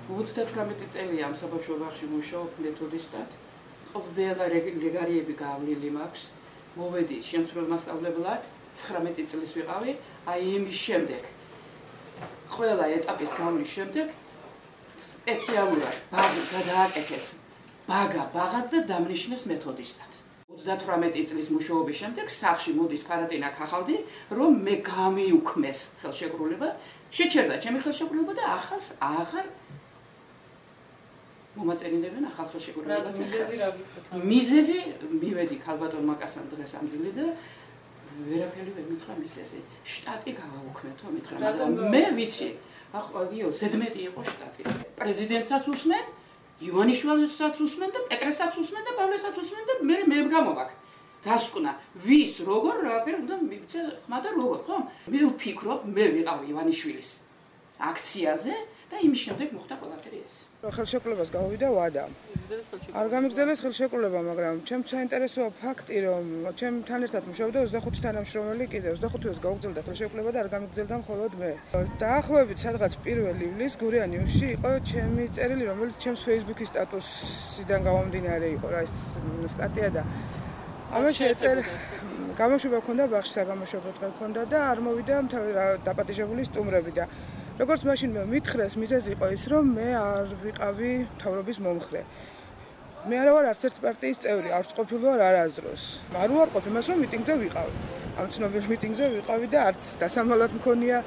58 წელია ამ საბავშვო ბაღში მუშაობ მეთოდისტად. ყველა რეგარიები გავლილი მაქვს. მოვედი შემსრულებელ მასწავლებლად 19 წლის ვიყავი, აი იმის შემდეგ. ყველა ეტაპის გავლის შემდეგ სპეციალურად ბაღი გადააკეთეს ბაღად და დამნიშნეს მეთოდისტად. 38 წლის მუშაობის შემდეგ სახლში მოდის ფარატინა ქახალდი, რომ მე გამიუქმეს ხელშეკრულება, შეჩერდა ჩემი ხელშეკრულება და ახალს აღარ მომაწერილებენ ახალ ხელშეკრულებას. მიზეზი მივედი ქალბატონ მაკასთან დღეს ამძილი და ვერაფერი ვერ მითხრა მიზეზი. შტატი გავაუქმეთო მითხრა, მაგრამ მე ვიცი, ახლა ზედმეტი იყო შტატი. პრეზიდენტსაც უსმენ, ივანიშვილისაც უსმენ და პეტრესაც უსმენ და პავლესაც უსმენ და მე გამოვაკ. დასკვნა, ვის როგორ რაფერ უნდა მივცე ხმა და როგორ, ხო? მე ვფიქრობ, მე ვიყავი ივანიშვილის აქციაზე და იმის შემდეგ მოხდა ყველაფერი ეს. ხელშეკრულებას გავიდა ვადა. არ გამიგზელეს ხელშეკრულება, მაგრამ ჩემს საინტერესოა ფაქტი, რომ ჩემთან ერთად მუშაობდა 25 თანამშრომელი კიდე 25-ს გაუგზელდა ხელშეკრულება და არ გამიგზელდა მხოლოდ მე. დაახლოებით სადღაც 1 ივლისს გურია ნიუსში იყო ჩემი წერილი, რომელიც ჩემს Facebook-ის სტატუსიდან გამომდინარე იყო რა ეს სტატია და ამაში ეწერ გამოშვება მქონდა ბაღში საგამოშვებო დღე მქონდა და არ მოვიდა დაპატიჟებული სტუმრები და როგორც მაშინ მე მითხრეს, მიზეზი იყო ის, რომ მე არ ვიყავი მთავრობის მომხრე. მე არა ვარ არც ერთ პარტიის წევრი, არც ყოფილი ვარ არასდროს. არ უარყოფ იმას, რომ მიტინგზე ვიყავი. ამ ცნობილ მიტინგზე ვიყავი და არც დასამალად მქონია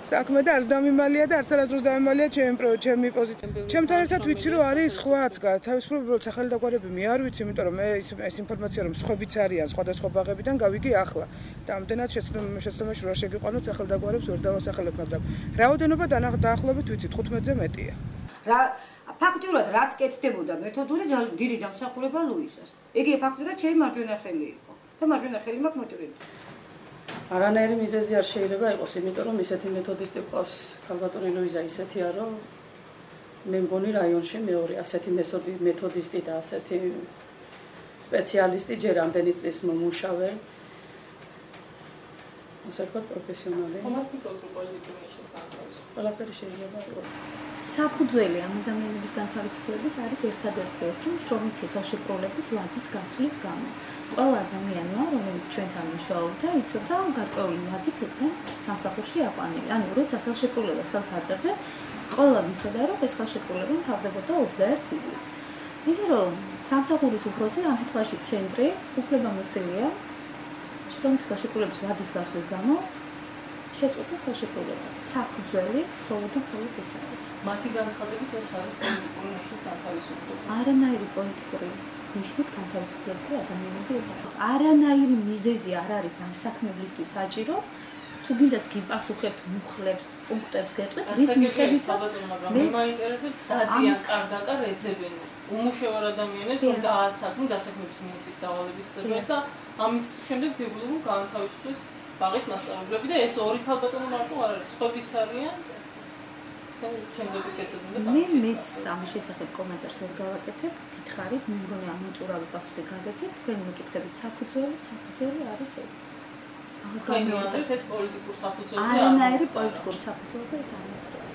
საქმე და არც დამიმალია და არც არასდროს დამიმალია ჩემი პოზიცია. ჩემთან ერთად ვიცი, რომ არის სხვაც თავისუფლად უბრალოდ სახელი დაგვარები მე არ ვიცი, იმიტომ რომ მე ეს ინფორმაცია რომ სხვებიც არიან სხვადასხვა ბაღებიდან გავიგე ახლა. და ამდენად შეცდომაში რა შეგიყვანოთ სახელი დაგვარებს ვერ დავასახელებ, მაგრამ რაოდენობა დაახლოებით ვიცით 15-ზე მეტია. რა ფაქტიურად რაც კეთდებოდა მეთოდური დიდი დამსახურება ლუიზას. იგი ფაქტიურად ჩემი მარჯვენა ხელი იყო და მარჯვენა ხელი მაქვს მოჭრილი. არანაირი მიზეზი არ შეიძლება იყოს, იმიტომ რომ ისეთი მეთოდისტი ყავს ქალბატონი ლუიზა ისეთია, რომ მე მგონი რაიონში მეორე ასეთი მეთოდისტი და ასეთი სპეციალისტი ჯერ ამდენი წლის მომუშავე. ასე ვთქვათ, პროფესიონალი. ყველაფერი შეიძლება იყოს. საფუძველი ამ ადამიანების განთავისუფლების არის ერთადერთი ეს, რომ შრომითი ხელშეკრულების ვადის გასვლის გამო. ყველა ადამიანმა, რომელიც ჩვენთან მუშაობდა, იცოდა, რომ გარკვეული ვადით იყვნენ სამსახურში აყვანილი. ანუ როცა ხელშეკრულებას ხელს აწერდნენ, ყველა ვიცოდა, რომ ეს ხელშეკრულება მთავრდებოდა 21 ივლისს. ისე რომ სამსახურის უფროსი ამ შემთხვევაში ცენტრი უფლებამოსილია შრომითი ხელშეკრულების ვადის გასვლის გამო შეწყვეტეს ხელშეკრულება. საფუძველი მხოლოდ ეს არის. მათი განცხადებით ეს არის პოლიტიკური ნიშნით განთავისუფლება. არანაირი პოლიტიკური ნიშნით განთავისუფლებული ადამიანები ეს არის. არანაირი მიზეზი არ არის ამ საქმებლისთვის საჭირო. თუ გინდათ გიპასუხებთ მუხლებს, პუნქტებს გეტყვით, რის მიხედვითაც მე მაინტერესებს დადიან კარდაკარ ეძებენ უმუშევარ ადამიანებს, რომ დაასაქმნონ დასაქმების მინისტრის დავალებით ხდება და ამის შემდეგ ვიგულობ რომ განთავისუფლეს ბაღის მასწავლებლები და ეს ორი ქალბატონი მარტო არ არის, სხვებიც არიან. მე მეც ამის შესახებ კომენტარს ვერ გავაკეთებ, გითხარით, მე მგონი ამ უწურავი პასუხი გადაცეთ, თქვენ მეკითხებით საფუძველი არის ეს. ახლა ეს პოლიტიკური საფუძველი არანაირი პოლიტიკური საფუძველზე ეს არ არის.